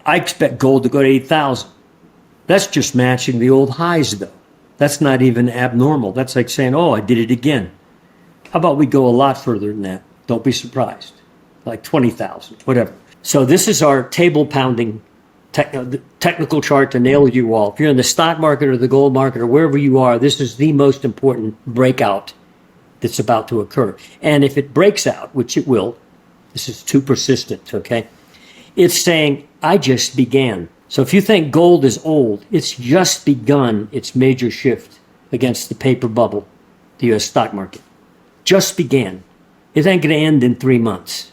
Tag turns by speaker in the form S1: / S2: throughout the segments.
S1: I expect gold to go to 8,000. That's just matching the old highs, though. That's not even abnormal. That's like saying, oh, I did it again. How about we go a lot further than that? Don't be surprised. Like 20,000, whatever. So this is our table pounding technical chart to nail you all. If you're in the stock market or the gold market or wherever you are, this is the most important breakout that's about to occur. And if it breaks out, which it will, this is too persistent, okay? It's saying, I just began. So if you think gold is old, it's just begun its major shift against the paper bubble, the U.S. stock market. Just began. It ain't going to end in 3 months.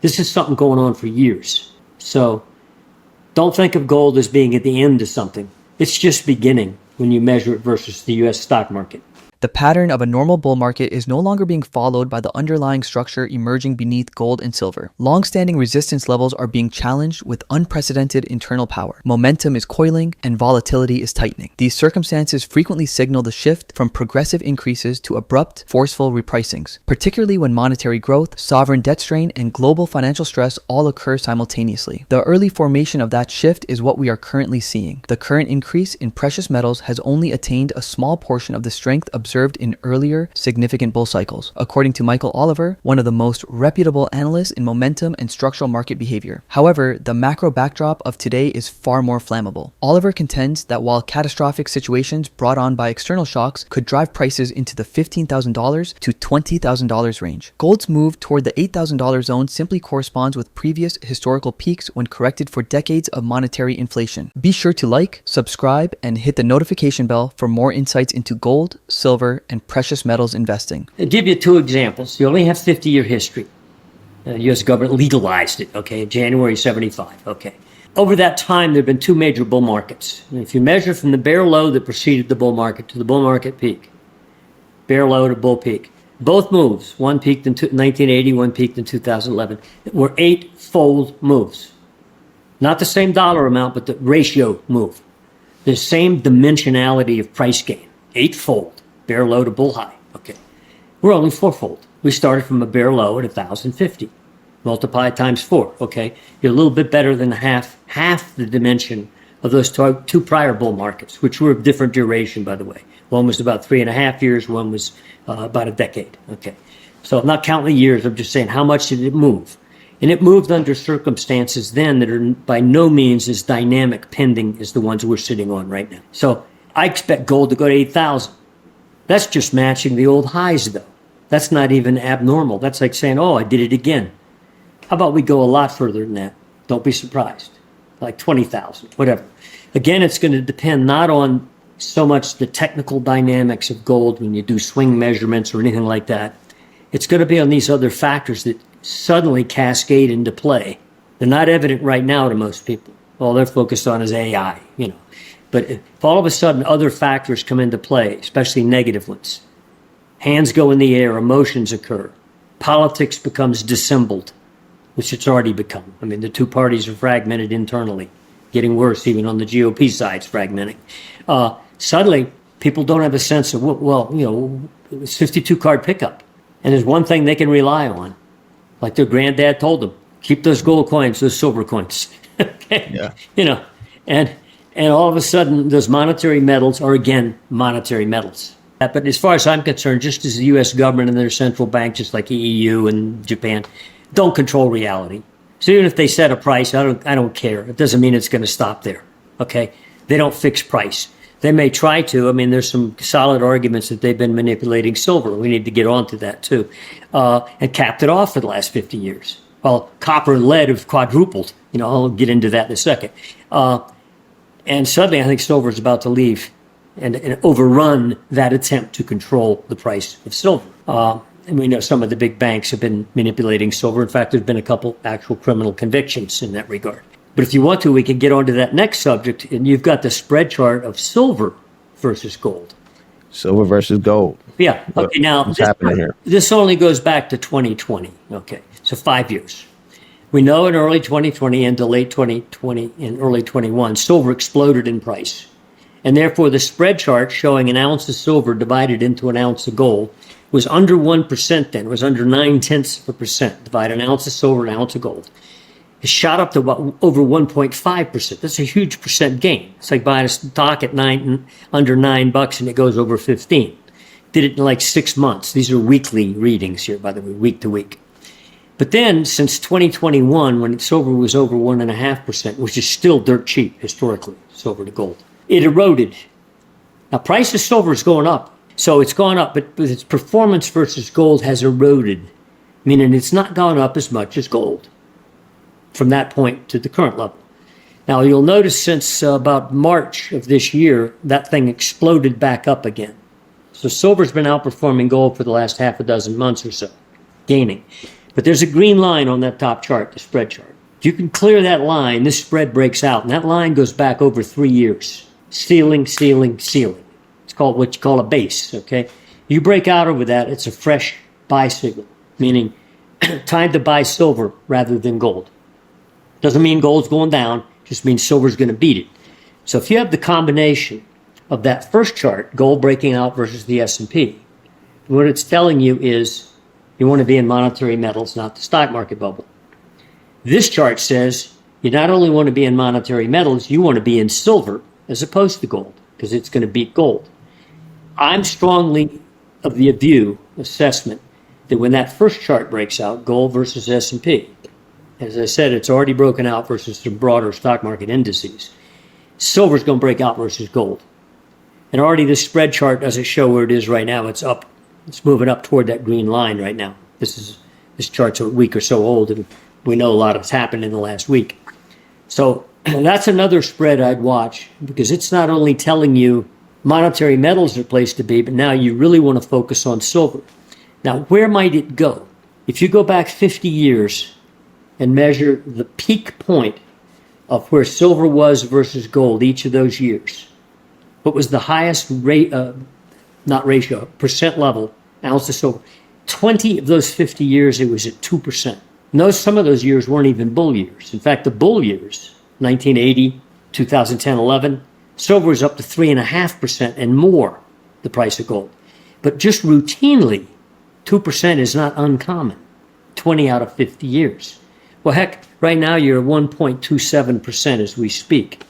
S1: This is something going on for years. So don't think of gold as being at the end of something. It's just beginning when you measure it versus the U.S. stock market.
S2: The pattern of a normal bull market is no longer being followed by the underlying structure emerging beneath gold and silver. Long-standing resistance levels are being challenged with unprecedented internal power. Momentum is coiling and volatility is tightening. These circumstances frequently signal the shift from progressive increases to abrupt, forceful repricings, particularly when monetary growth, sovereign debt strain, and global financial stress all occur simultaneously. The early formation of that shift is what we are currently seeing. The current increase in precious metals has only attained a small portion of the strength observed in earlier significant bull cycles, according to Michael Oliver, one of the most reputable analysts in momentum and structural market behavior. However, the macro backdrop of today is far more flammable. Oliver contends that while catastrophic situations brought on by external shocks could drive prices into the $15,000 to $20,000 range, gold's move toward the $8,000 zone simply corresponds with previous historical peaks when corrected for decades of monetary inflation. Be sure to like, subscribe, and hit the notification bell for more insights into gold, silver, and precious metals investing.
S1: I'll give you two examples. You only have 50-year history. The U.S. government legalized it, okay, in January 75, okay. Over that time, there have been two major bull markets. And if you measure from the bear low that preceded the bull market to the bull market peak, bear low to bull peak, both moves, one peaked in 1980, one peaked in 2011, were eightfold moves. Not the same dollar amount, but the ratio move. The same dimensionality of price gain, eightfold. Bear low to bull high. Okay. We're only fourfold. We started from a bear low at 1,050. Multiply times 4. Okay. You're a little bit better than half the dimension of those two prior bull markets, which were of different duration, by the way. One was about 3.5 years. One was about a decade. Okay. So I'm not counting the years. I'm just saying how much did it move? And it moved under circumstances then that are by no means as dynamic pending as the ones we're sitting on right now. So I expect gold to go to 8,000. That's just matching the old highs, though. That's not even abnormal. That's like saying, oh, I did it again. How about we go a lot further than that? Don't be surprised. Like 20,000, whatever. Again, it's going to depend not on so much the technical dynamics of gold when you do swing measurements or anything like that. It's going to be on these other factors that suddenly cascade into play. They're not evident right now to most people. All they're focused on is AI, you know. But if all of a sudden other factors come into play, especially negative ones, hands go in the air, emotions occur, politics becomes dissembled, which it's already become. I mean, the two parties are fragmented internally, getting worse even on the GOP side's fragmenting. Suddenly, people don't have a sense of, well, you know, it's 52-card pickup. And there's one thing they can rely on, like their granddad told them, keep those gold coins, those silver coins. Okay? Yeah. You know, and all of a sudden, those monetary metals are, again, monetary metals. But as far as I'm concerned, just as the U.S. government and their central bank, just like the EU and Japan, don't control reality. So even if they set a price, I don't care. It doesn't mean it's going to stop there, okay? They don't fix price. They may try to. I mean, there's some solid arguments that they've been manipulating silver. We need to get onto that, too. And capped it off for the last 50 years. Well, copper and lead have quadrupled. You know, I'll get into that in a second. And suddenly, I think silver is about to leave and overrun that attempt to control the price of silver. And we know some of the big banks have been manipulating silver. In fact, there's been a couple actual criminal convictions in that regard. But if you want to, we can get on to that next subject. And you've got the spread chart of silver versus gold.
S3: Silver versus gold.
S1: Yeah. Okay. Now,
S3: what's happening here?
S1: This only goes back to 2020. Okay. So 5 years. We know in early 2020 into late 2020 and early 21, silver exploded in price. And therefore, the spread chart showing an ounce of silver divided into an ounce of gold was under 1% then. It was under 0.9%. Divide an ounce of silver, an ounce of gold. It shot up to over 1.5%. That's a huge percent gain. It's like buying a stock at under $9 and it goes over 15. Did it in like 6 months. These are weekly readings here, by the way, week to week. But then since 2021, when silver was over 1.5%, which is still dirt cheap historically, silver to gold, it eroded. Now price of silver is going up. So it's gone up, but its performance versus gold has eroded, meaning it's not gone up as much as gold from that point to the current level. Now you'll notice since about March of this year, that thing exploded back up again. So silver's been outperforming gold for the last half a dozen months or so, gaining. But there's a green line on that top chart, the spread chart. If you can clear that line, this spread breaks out, and that line goes back over 3 years. Ceiling, ceiling, ceiling. It's called what you call a base, okay? You break out over that, it's a fresh buy signal, meaning time to buy silver rather than gold. Doesn't mean gold's going down, just means silver's going to beat it. So if you have the combination of that first chart, gold breaking out versus the S&P, what it's telling you is you want to be in monetary metals, not the stock market bubble. This chart says you not only want to be in monetary metals, you want to be in silver as opposed to gold, because it's going to beat gold. I'm strongly of the assessment, that when that first chart breaks out, gold versus S&P, as I said, it's already broken out versus the broader stock market indices. Silver's going to break out versus gold. And already this spread chart doesn't show where it is right now. It's up. It's moving up toward that green line right now. This chart's a week or so old, and we know a lot has happened in the last week. So that's another spread I'd watch, because it's not only telling you monetary metals are a place to be, but now you really want to focus on silver. Now, where might it go? If you go back 50 years and measure the peak point of where silver was versus gold each of those years, what was the highest rate, percent level, ounce of silver? 20 of those 50 years, it was at 2%. Some of those years weren't even bull years. In fact, the bull years, 1980, 2010, 11, silver was up to 3.5% and more, the price of gold. But just routinely, 2% is not uncommon, 20 out of 50 years. Well, heck, right now you're at 1.27% as we speak.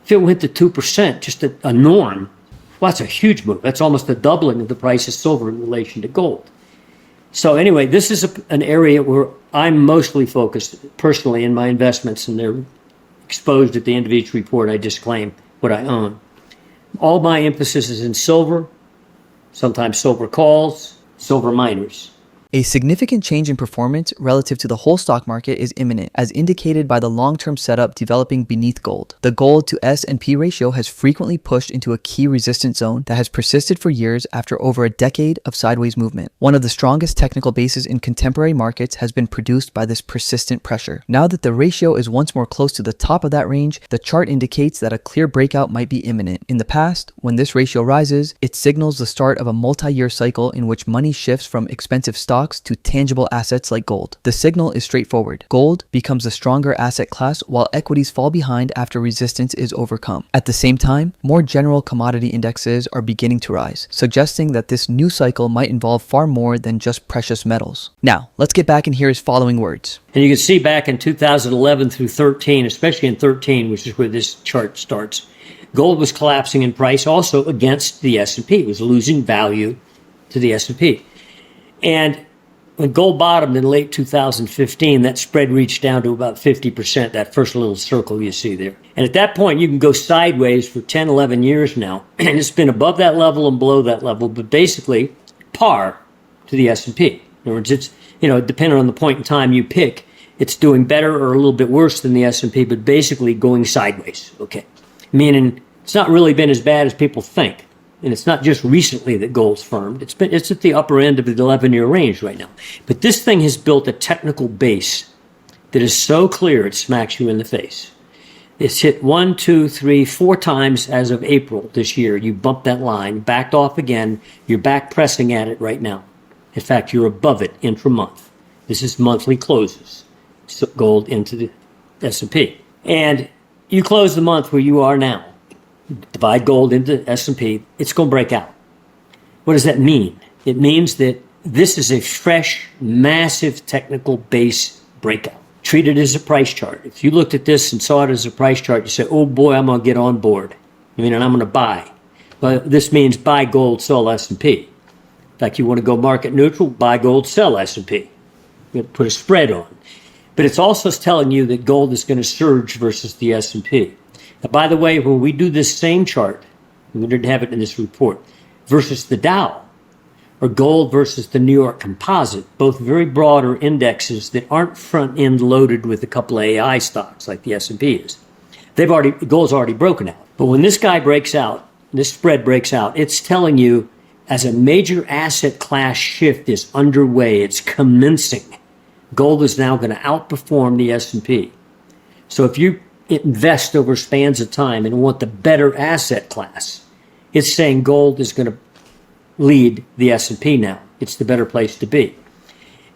S1: If it went to 2%, just a norm, well, that's a huge move. That's almost a doubling of the price of silver in relation to gold. So anyway, this is an area where I'm mostly focused personally in my investments, and they're exposed at the end of each report. I disclaim what I own. All my emphasis is in silver, sometimes silver calls, silver miners.
S2: A significant change in performance relative to the whole stock market is imminent, as indicated by the long-term setup developing beneath gold. The gold to S&P ratio has frequently pushed into a key resistance zone that has persisted for years after over a decade of sideways movement. One of the strongest technical bases in contemporary markets has been produced by this persistent pressure. Now that the ratio is once more close to the top of that range, the chart indicates that a clear breakout might be imminent. In the past, when this ratio rises, it signals the start of a multi-year cycle in which money shifts from expensive stocks to tangible assets like gold. The signal is straightforward. Gold becomes the stronger asset class while equities fall behind after resistance is overcome. At the same time, more general commodity indexes are beginning to rise, suggesting that this new cycle might involve far more than just precious metals. Now, let's get back and hear his following words.
S1: And you can see back in 2011 through 13, especially in 13, which is where this chart starts, gold was collapsing in price also against the S&P. It was losing value to the S&P. And when gold bottomed in late 2015, that spread reached down to about 50%, that first little circle you see there. And at that point, you can go sideways for 10, 11 years now, and it's been above that level and below that level, but basically par to the S&P. In other words, it's, depending on the point in time you pick, it's doing better or a little bit worse than the S&P, but basically going sideways, okay? Meaning it's not really been as bad as people think. And it's not just recently that gold's firmed. It's at the upper end of the 11-year range right now. But this thing has built a technical base that is so clear it smacks you in the face. It's hit 1, 2, 3, 4 times as of April this year. You bumped that line, backed off again. You're back pressing at it right now. In fact, you're above it intra-month. This is monthly closes. So gold into the S&P. And you close the month where you are now. Divide gold into S&P, it's going to break out. What does that mean? It means that this is a fresh, massive technical base breakout. Treat it as a price chart. If you looked at this and saw it as a price chart, you say, oh boy, I'm going to get on board. And I'm going to buy. But this means buy gold, sell S&P. In fact, you want to go market neutral, buy gold, sell S&P. You put a spread on. But it's also telling you that gold is going to surge versus the S&P. Now, by the way, when we do this same chart, we didn't have it in this report, versus the Dow, or gold versus the New York Composite, both very broader indexes that aren't front-end loaded with a couple of AI stocks like the S&P is. Gold's already broken out. But when this guy breaks out, this spread breaks out, it's telling you as a major asset class shift is underway, it's commencing. Gold is now going to outperform the S&P. So if you invest over spans of time and want the better asset class, it's saying gold is going to lead the S&P now. It's the better place to be.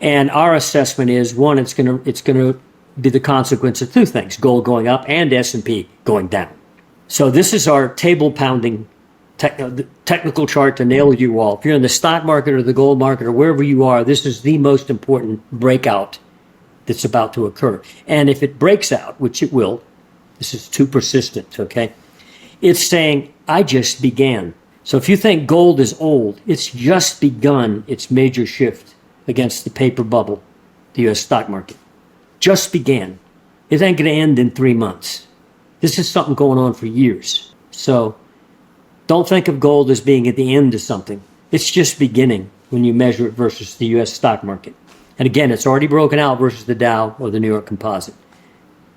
S1: And our assessment is, one, it's going to be the consequence of two things, gold going up and S&P going down. So this is our table pounding technical chart to nail you all. If you're in the stock market or the gold market or wherever you are, this is the most important breakout that's about to occur. And if it breaks out, which it will, this is too persistent, okay? It's saying, I just began. So if you think gold is old, it's just begun its major shift against the paper bubble, the U.S. stock market. Just began. It ain't going to end in 3 months. This is something going on for years. So don't think of gold as being at the end of something. It's just beginning when you measure it versus the U.S. stock market. And again, it's already broken out versus the Dow or the New York Composite.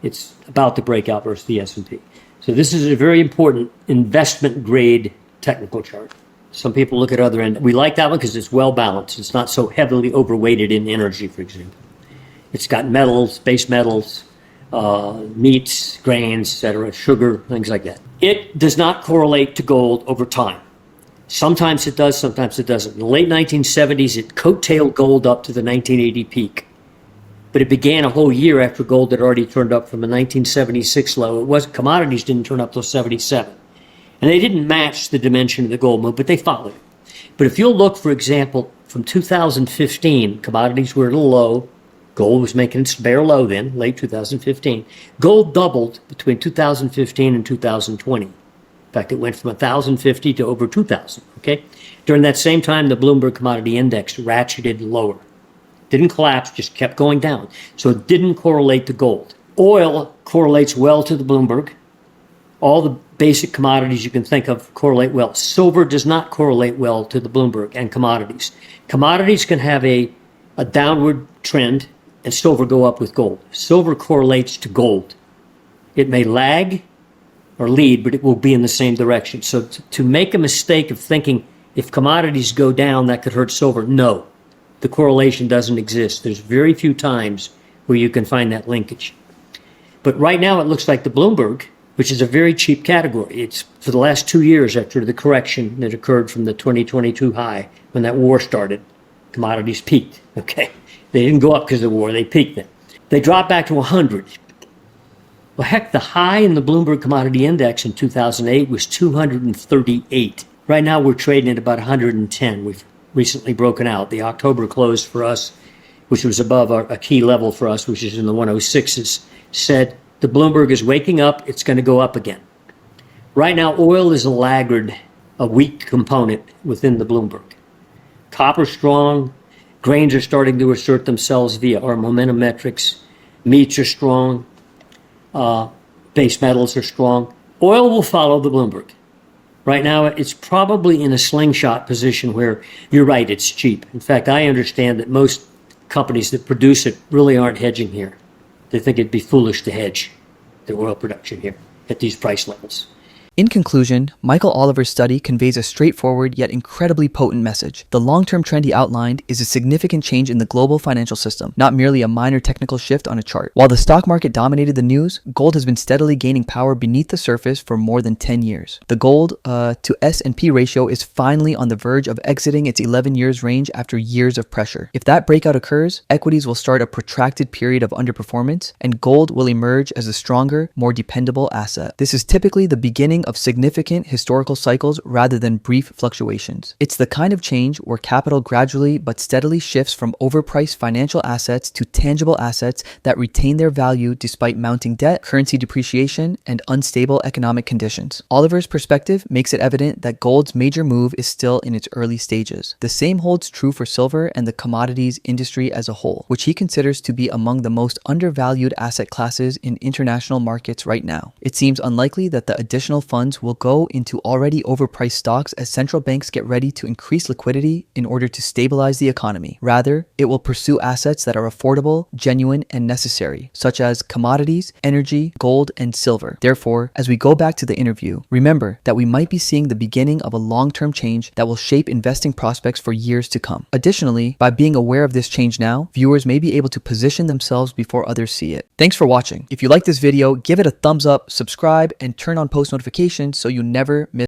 S1: It's about to break out versus the S&P. So this is a very important investment grade technical chart. Some people look at other end. We like that one because it's well balanced. It's not so heavily overweighted in energy, for example. It's got metals, base metals, meats, grains, etc., sugar, things like that. It does not correlate to gold over time. Sometimes it does, sometimes it doesn't. In the late 1970s, it coattailed gold up to the 1980 peak. But it began a whole year after gold had already turned up from a 1976 low. Commodities didn't turn up till 77. And they didn't match the dimension of the gold move, but they followed it. But if you'll look, for example, from 2015, commodities were at a low. Gold was making its bear low then, late 2015. Gold doubled between 2015 and 2020. In fact, it went from 1,050 to over 2,000, okay? During that same time, the Bloomberg Commodity Index ratcheted lower. Didn't collapse, just kept going down. So it didn't correlate to gold. Oil correlates well to the Bloomberg. All the basic commodities you can think of correlate well. Silver does not correlate well to the Bloomberg and commodities. Commodities can have a downward trend and silver go up with gold. Silver correlates to gold. It may lag or lead, but it will be in the same direction. So to make a mistake of thinking if commodities go down, that could hurt silver, no. The correlation doesn't exist. There's very few times where you can find that linkage. But right now it looks like the Bloomberg, which is a very cheap category. It's for the last 2 years after the correction that occurred from the 2022 high when that war started, commodities peaked, okay? They didn't go up because of the war, they peaked then. They dropped back to 100. Well, heck, the high in the Bloomberg Commodity Index in 2008 was 238. Right now we're trading at about 110. We've recently broken out. The October close for us, which was above a key level for us, which is in the 106s, said the Bloomberg is waking up, it's going to go up again. Right now, oil is a laggard, a weak component within the Bloomberg. Copper strong, grains are starting to assert themselves via our momentum metrics, meats are strong, base metals are strong. Oil will follow the Bloomberg. Right now, it's probably in a slingshot position where you're right, it's cheap. In fact, I understand that most companies that produce it really aren't hedging here. They think it'd be foolish to hedge their oil production here at these price levels.
S2: In conclusion, Michael Oliver's study conveys a straightforward yet incredibly potent message. The long-term trend he outlined is a significant change in the global financial system, not merely a minor technical shift on a chart. While the stock market dominated the news, gold has been steadily gaining power beneath the surface for more than 10 years. The gold to S&P ratio is finally on the verge of exiting its 11 years range after years of pressure. If that breakout occurs, equities will start a protracted period of underperformance, and gold will emerge as a stronger, more dependable asset. This is typically the beginning of significant historical cycles rather than brief fluctuations. It's the kind of change where capital gradually but steadily shifts from overpriced financial assets to tangible assets that retain their value despite mounting debt, currency depreciation, and unstable economic conditions. Oliver's perspective makes it evident that gold's major move is still in its early stages. The same holds true for silver and the commodities industry as a whole, which he considers to be among the most undervalued asset classes in international markets right now. It seems unlikely that the additional funds will go into already overpriced stocks as central banks get ready to increase liquidity in order to stabilize the economy. Rather, it will pursue assets that are affordable, genuine, and necessary, such as commodities, energy, gold, and silver. Therefore, as we go back to the interview, remember that we might be seeing the beginning of a long-term change that will shape investing prospects for years to come. Additionally, by being aware of this change now, viewers may be able to position themselves before others see it. Thanks for watching. If you like this video, give it a thumbs up, subscribe, and turn on post notifications so you never miss